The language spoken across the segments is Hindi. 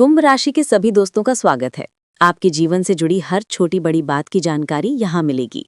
कुंभ राशि के सभी दोस्तों का स्वागत है। आपके जीवन से जुड़ी हर छोटी बड़ी बात की जानकारी यहाँ मिलेगी।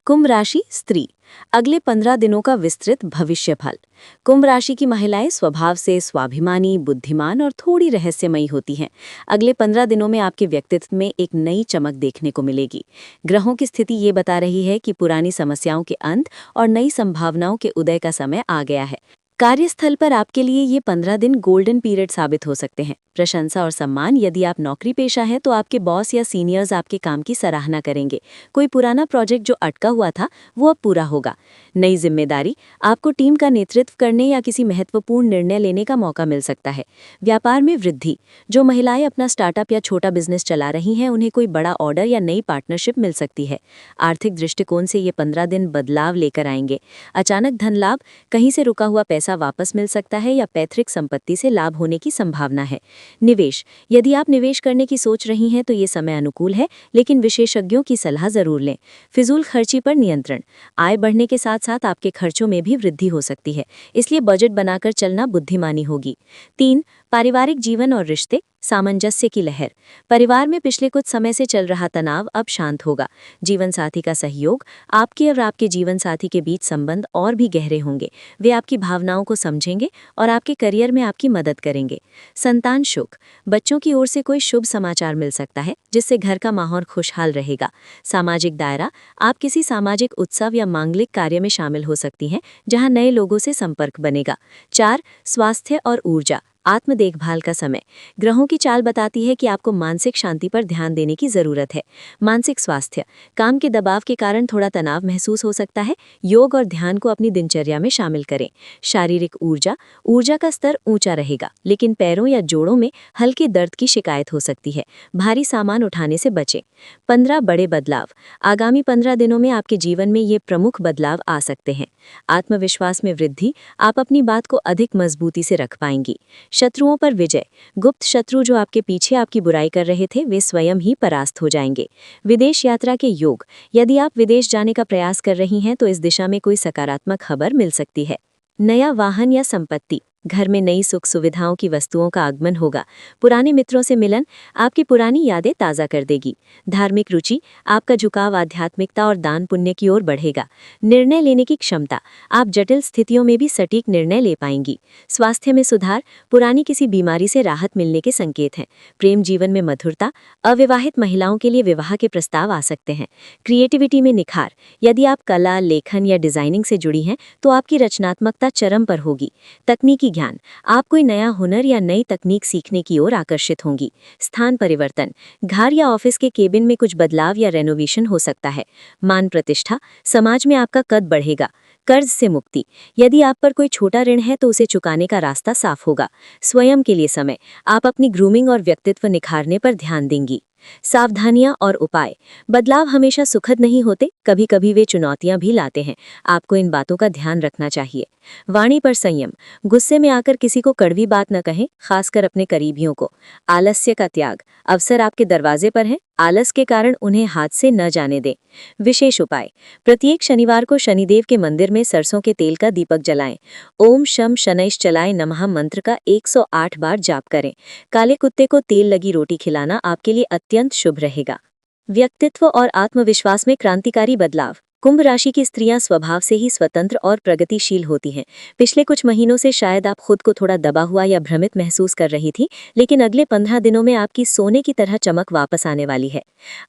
कुंभ राशि स्त्री, अगले 15 दिनों का विस्तृत भविष्य फल। कुंभ राशि की महिलाएं स्वभाव से स्वाभिमानी, बुद्धिमान और थोड़ी रहस्यमयी होती हैं। अगले 15 दिनों में आपके व्यक्तित्व में एक नई चमक देखने को मिलेगी। ग्रहों की स्थिति ये बता रही है कि पुरानी समस्याओं के अंत और नई संभावनाओं के उदय का समय आ गया है। कार्यस्थल पर आपके लिए ये 15 दिन गोल्डन पीरियड साबित हो सकते हैं। प्रशंसा और सम्मान, यदि आप नौकरी पेशा हैं तो आपके बॉस या सीनियर्स आपके काम की सराहना करेंगे। कोई पुराना प्रोजेक्ट जो अटका हुआ था वो अब पूरा होगा। नई जिम्मेदारी, आपको टीम का नेतृत्व करने या किसी महत्वपूर्ण निर्णय लेने का मौका मिल सकता है। व्यापार में वृद्धि, जो महिलाएं अपना स्टार्टअप या छोटा बिजनेस चला रही हैं उन्हें कोई बड़ा ऑर्डर या नई पार्टनरशिप मिल सकती है। आर्थिक दृष्टिकोण से ये 15 दिन बदलाव लेकर आएंगे। अचानक धन लाभ, कहीं से रुका हुआ पैसा वापस मिल सकता है या पैतृक संपत्ति से लाभ होने की संभावना है। निवेश, यदि आप निवेश करने की सोच रही हैं तो ये समय अनुकूल है, लेकिन विशेषज्ञों की सलाह जरूर लें। फिजूल खर्ची पर नियंत्रण, आय बढ़ने के साथ साथ आपके खर्चों में भी वृद्धि हो सकती है, इसलिए बजट बनाकर चलना बुद्धिमानी होगी। 3. पारिवारिक जीवन और रिश्ते, सामंजस्य की लहर, परिवार में पिछले कुछ समय से चल रहा तनाव अब शांत होगा। जीवन साथी का सहयोग, आपके और आपके जीवन साथी के बीच संबंध और भी गहरे होंगे। वे आपकी भावनाओं को समझेंगे और आपके करियर में आपकी मदद करेंगे। संतान सुख, बच्चों की ओर से कोई शुभ समाचार मिल सकता है जिससे घर का माहौल खुशहाल रहेगा। सामाजिक दायरा, आप किसी सामाजिक उत्सव या मांगलिक कार्य में शामिल हो सकती हैं जहां नए लोगों से संपर्क बनेगा। 4. स्वास्थ्य और ऊर्जा, आत्म देखभाल का समय, ग्रहों की चाल बताती है कि आपको मानसिक शांति पर ध्यान देने की जरूरत है। मानसिक स्वास्थ्य, काम के दबाव के कारण थोड़ा तनाव महसूस हो सकता है। योग और ध्यान को अपनी दिनचर्या में शामिल करें। शारीरिक ऊर्जा, ऊर्जा का स्तर ऊंचा रहेगा, लेकिन पैरों या जोड़ों में हल्के दर्द की शिकायत हो सकती है। भारी सामान उठाने से बचें। 15 बड़े बदलाव, आगामी 15 दिनों में आपके जीवन में ये प्रमुख बदलाव आ सकते हैं। आत्मविश्वास में वृद्धि, आप अपनी बात को अधिक मजबूती से रख पाएंगी। शत्रुओं पर विजय, गुप्त शत्रु जो आपके पीछे आपकी बुराई कर रहे थे वे स्वयं ही परास्त हो जाएंगे। विदेश यात्रा के योग, यदि आप विदेश जाने का प्रयास कर रही हैं तो इस दिशा में कोई सकारात्मक खबर मिल सकती है। नया वाहन या संपत्ति, घर में नई सुख सुविधाओं की वस्तुओं का आगमन होगा। पुराने मित्रों से मिलन आपकी पुरानी यादें ताज़ा कर देगी। धार्मिक रुचि, आपका झुकाव आध्यात्मिकता और दान पुण्य की ओर बढ़ेगा। निर्णय लेने की क्षमता, आप जटिल स्थितियों में भी सटीक निर्णय ले पाएंगी। स्वास्थ्य में सुधार, पुरानी किसी बीमारी से राहत मिलने के संकेत हैं। प्रेम जीवन में मधुरता, अविवाहित महिलाओं के लिए विवाह के प्रस्ताव आ सकते हैं। क्रिएटिविटी में निखार, यदि आप कला, लेखन या डिजाइनिंग से जुड़ी हैं तो आपकी रचनात्मकता चरम पर होगी। तकनीकी ज्ञान, आप कोई नया हुनर या नई तकनीक सीखने की ओर आकर्षित होंगी। स्थान परिवर्तन, घर या ऑफिस के केबिन में कुछ बदलाव या रेनोवेशन हो सकता है। मान प्रतिष्ठा, समाज में आपका कद बढ़ेगा। कर्ज से मुक्ति, यदि आप पर कोई छोटा ऋण है तो उसे चुकाने का रास्ता साफ होगा। स्वयं के लिए समय, आप अपनी ग्रूमिंग और व्यक्तित्व निखारने पर ध्यान देंगी। सावधानियां और उपाय, बदलाव हमेशा सुखद नहीं होते, कभी कभी वे चुनौतियां भी लाते हैं। आपको इन बातों का ध्यान रखना चाहिए। वाणी पर संयम, गुस्से में आकर किसी को कड़वी बात न कहें, खासकर अपने करीबियों को। आलस्य का त्याग, अवसर आपके दरवाजे पर है, आलस के कारण उन्हें हाथ से न जाने दें। विशेष उपाय, प्रत्येक शनिवार को शनिदेव के मंदिर में सरसों के तेल का दीपक जलाएं। ओम शम शनैश्चलाय नमः मंत्र का 108 बार जाप करें। काले कुत्ते को तेल लगी रोटी खिलाना आपके लिए अत्यंत शुभ रहेगा। व्यक्तित्व और आत्मविश्वास में क्रांतिकारी बदलाव, कुंभ राशि की स्त्रियां स्वभाव से ही स्वतंत्र और प्रगतिशील होती हैं। पिछले कुछ महीनों से शायद आप खुद को थोड़ा दबा हुआ या भ्रमित महसूस कर रही थी, लेकिन अगले 15 दिनों में आपकी सोने की तरह चमक वापस आने वाली है।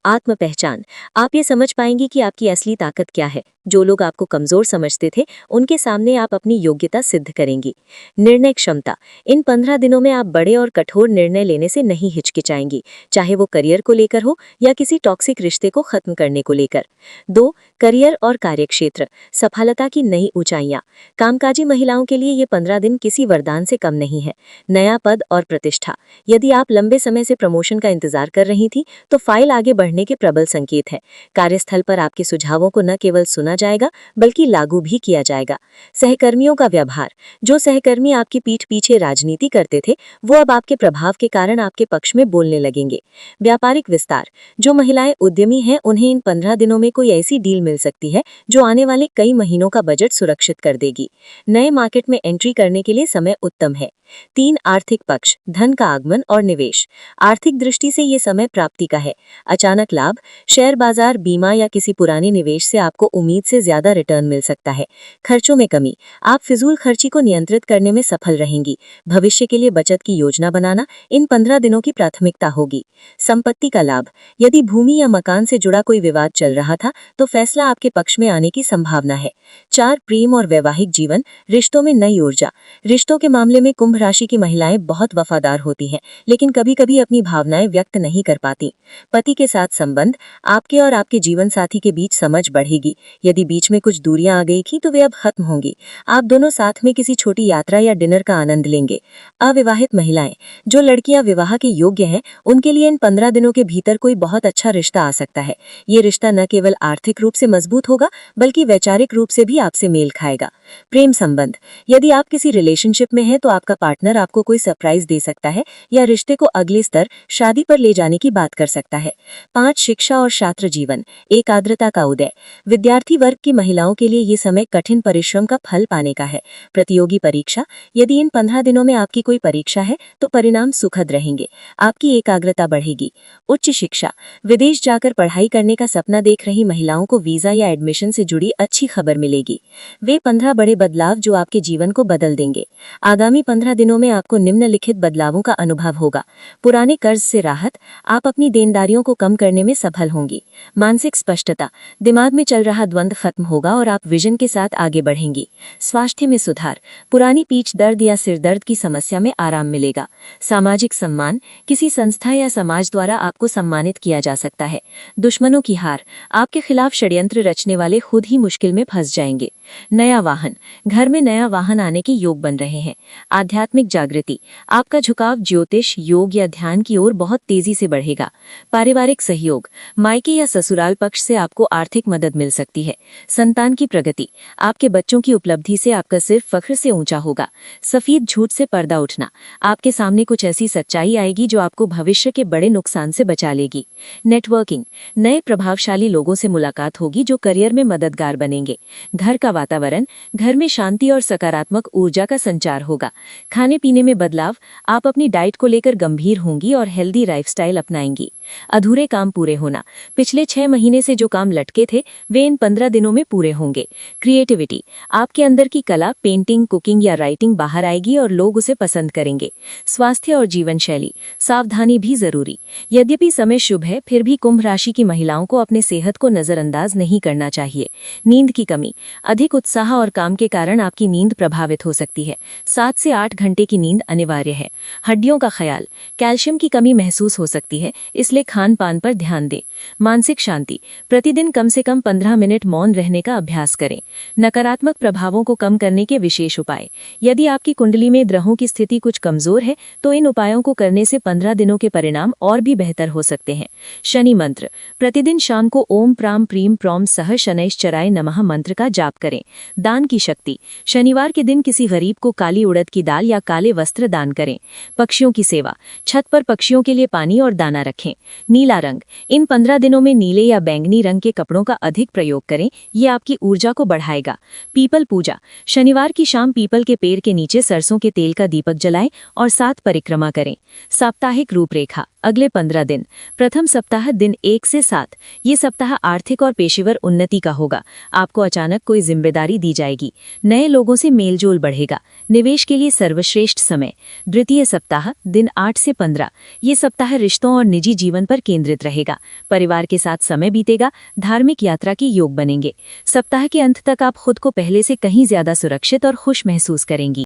आत्म पहचान, आप ये समझ पाएंगी कि आपकी असली ताकत क्या है। जो लोग आपको कमजोर समझते थे उनके सामने आप अपनी योग्यता सिद्ध करेंगी। निर्णय क्षमता, इन 15 दिनों में आप बड़े और कठोर निर्णय लेने से नहीं हिचकिचाएंगी, चाहे वो करियर को लेकर हो या किसी टॉक्सिक रिश्ते को खत्म करने को लेकर। 2. करियर और कार्यक्षेत्र, सफलता की नई ऊंचाइयां, कामकाजी महिलाओं के लिए ये 15 दिन किसी वरदान से कम नहीं है। नया पद और प्रतिष्ठा, यदि आप लंबे समय से प्रमोशन का इंतजार कर रही थी तो फाइल आगे बढ़ने के प्रबल संकेत है। कार्यस्थल पर आपके सुझावों को न केवल सुना जाएगा बल्कि लागू भी किया जाएगा। सहकर्मियों का व्यवहार, जो सहकर्मी आपकी पीठ पीछे राजनीति करते थे वो अब आपके प्रभाव के कारण आपके पक्ष में बोलने लगेंगे। व्यापारिक विस्तार, जो महिलाएं उद्यमी हैं उन्हें इन 15 दिनों में कोई ऐसी डील मिल सकती है जो आने वाले कई महीनों का बजट सुरक्षित कर देगी। नए मार्केट में एंट्री करने के लिए समय उत्तम है। 3 आर्थिक पक्ष, धन का आगमन और निवेश। आर्थिक दृष्टि से ये समय प्राप्ति का है। अचानक लाभ, शेयर बाजार, बीमा या किसी पुराने निवेश से आपको उम्मीद से ज्यादा रिटर्न मिल सकता है। खर्चों में कमी, आप फिजूल खर्ची को नियंत्रित करने में सफल रहेंगी। भविष्य के लिए बचत की योजना बनाना इन 15 दिनों की प्राथमिकता होगी। संपत्ति का लाभ, यदि भूमि या मकान से जुड़ा कोई विवाद चल रहा था तो फैसला आपके पक्ष में आने की संभावना है। 4 प्रेम और वैवाहिक जीवन, रिश्तों में नई ऊर्जा। रिश्तों के मामले में कुंभ राशि की महिलाएं बहुत वफादार होती हैं, लेकिन कभी-कभी अपनी भावनाएं व्यक्त नहीं कर पाती। पति के साथ संबंध, आपके और आपके जीवन साथी के बीच समझ बढ़ेगी। यदि बीच में कुछ दूरियां आ गई थी तो वे अब खत्म होंगी। आप दोनों साथ में किसी छोटी यात्रा या डिनर का आनंद लेंगे। अविवाहित महिलाएं, जो लड़कियां विवाह के योग्य हैं उनके लिए इन 15 दिनों के भीतर कोई बहुत अच्छा रिश्ता आ सकता है। ये रिश्ता न केवल आर्थिक रूप से मजबूत होगा बल्कि वैचारिक रूप से भी आपसे मेल खाएगा। प्रेम संबंध, यदि आप किसी रिलेशनशिप में हैं तो आपका पार्टनर आपको कोई सरप्राइज दे सकता है या रिश्ते को अगले स्तर, शादी पर ले जाने की बात कर सकता है। 5 शिक्षा और छात्र जीवन, एकाग्रता का उदय। विद्यार्थी वर्ग की महिलाओं के लिए ये समय कठिन परिश्रम का फल पाने का है। प्रतियोगी परीक्षा, यदि इन 15 दिनों में आपकी कोई परीक्षा है तो परिणाम सुखद रहेंगे। आपकी एकाग्रता बढ़ेगी। उच्च शिक्षा, विदेश जाकर पढ़ाई करने का सपना देख रही महिलाओं को वीजा या एडमिशन से जुड़ी अच्छी खबर मिलेगी। वे 15 बड़े बदलाव जो आपके जीवन को बदल देंगे। आगामी 15 दिनों में आपको निम्नलिखित बदलावों का अनुभव होगा। पुराने कर्ज से राहत, आप अपनी देनदारियों को कम करने में सफल होंगी। मानसिक स्पष्टता, दिमाग में चल रहा द्वंद्व खत्म होगा और आप विजन के साथ आगे बढ़ेंगी। स्वास्थ्य में सुधार, पुरानी पीठ दर्द या सिर दर्द की समस्या में आराम मिलेगा। सामाजिक सम्मान, किसी संस्था या समाज द्वारा आपको सम्मानित किया जा सकता है। दुश्मनों की हार, आपके खिलाफ षड्यंत्र रचने वाले खुद ही मुश्किल में फंस जाएंगे। नया वाहन, घर में नया वाहन आने के योग बन रहे हैं। आध्यात्मिक जागृति, आपका झुकाव ज्योतिष, योग या ध्यान की ओर बहुत तेजी से बढ़ेगा। पारिवारिक सहयोग, मायके या ससुराल पक्ष से आपको आर्थिक मदद मिल सकती है। संतान की प्रगति, आपके बच्चों की उपलब्धि से आपका सिर फख्र से ऊंचा होगा। सफेद झूठ से पर्दा उठना, आपके सामने कुछ ऐसी सच्चाई आएगी जो आपको भविष्य के बड़े नुकसान से बचा लेगी। नेटवर्किंग, नए प्रभावशाली लोगों से मुलाकात होगी जो करियर में मददगार बनेंगे। घर का वातावरण, घर में शांति और सकारात्मक ऊर्जा का संचार होगा। खाने पीने में बदलाव, आप अपनी डाइट को लेकर गंभीर होंगी और हेल्दी लाइफस्टाइल अपनाएंगी। अधूरे काम पूरे होना, पिछले 6 महीने से जो काम लटके थे वे इन 15 दिनों में पूरे होंगे। क्रिएटिविटी, आपके अंदर की कला, पेंटिंग, कुकिंग या राइटिंग बाहर आएगी और लोग उसे पसंद करेंगे। स्वास्थ्य और जीवन शैली, सावधानी भी जरूरी। यद्यपि समय शुभ है फिर भी कुंभ राशि की महिलाओं को अपने सेहत को नजरअंदाज नहीं करना चाहिए। नींद की कमी, अधिक उत्साह और काम के कारण आपकी नींद प्रभावित हो सकती है। 7 से 8 घंटे की नींद अनिवार्य है। हड्डियों का ख्याल, कैल्शियम की कमी महसूस हो सकती है, इसलिए खान पान पर ध्यान दें। मानसिक शांति, प्रतिदिन कम से कम 15 मिनट मौन रहने का अभ्यास करें। नकारात्मक प्रभावों को कम करने के विशेष उपाय, यदि आपकी कुंडली में ग्रहों की स्थिति कुछ कमजोर है तो इन उपायों को करने से 15 दिनों के परिणाम और भी बेहतर हो सकते हैं। शनि मंत्र, प्रतिदिन शाम को ओम प्राम प्रीम प्रौम सह शनैश्चराय नमः मंत्र का जाप करें। दान की शक्ति, शनिवार के दिन किसी गरीब को काली उड़द की दाल या काले वस्त्र दान करें। पक्षियों की सेवा, छत पर पक्षियों के लिए पानी और दाना रखें। नीला रंग, इन 15 दिनों में नीले या बैंगनी रंग के कपड़ों का अधिक प्रयोग करें, ये आपकी ऊर्जा को बढ़ाएगा। पीपल पूजा, शनिवार की शाम पीपल के पेड़ के नीचे सरसों के तेल का दीपक जलाएं और 7 परिक्रमा करें। साप्ताहिक रूपरेखा, अगले 15 दिन, प्रथम सप्ताह दिन 1 से 7। ये सप्ताह आर्थिक और पेशेवर उन्नति का होगा। आपको अचानक कोई जिम्मेदारी दी जाएगी। नए लोगों से मेलजोल बढ़ेगा। निवेश के लिए सर्वश्रेष्ठ समय, द्वितीय सप्ताह दिन 8 से 15। ये सप्ताह रिश्तों और निजी जीवन पर केंद्रित रहेगा। परिवार के साथ समय बीतेगा। धार्मिक यात्रा के योग बनेंगे। सप्ताह के अंत तक आप खुद को पहले से कहीं ज्यादा सुरक्षित और खुश महसूस करेंगी।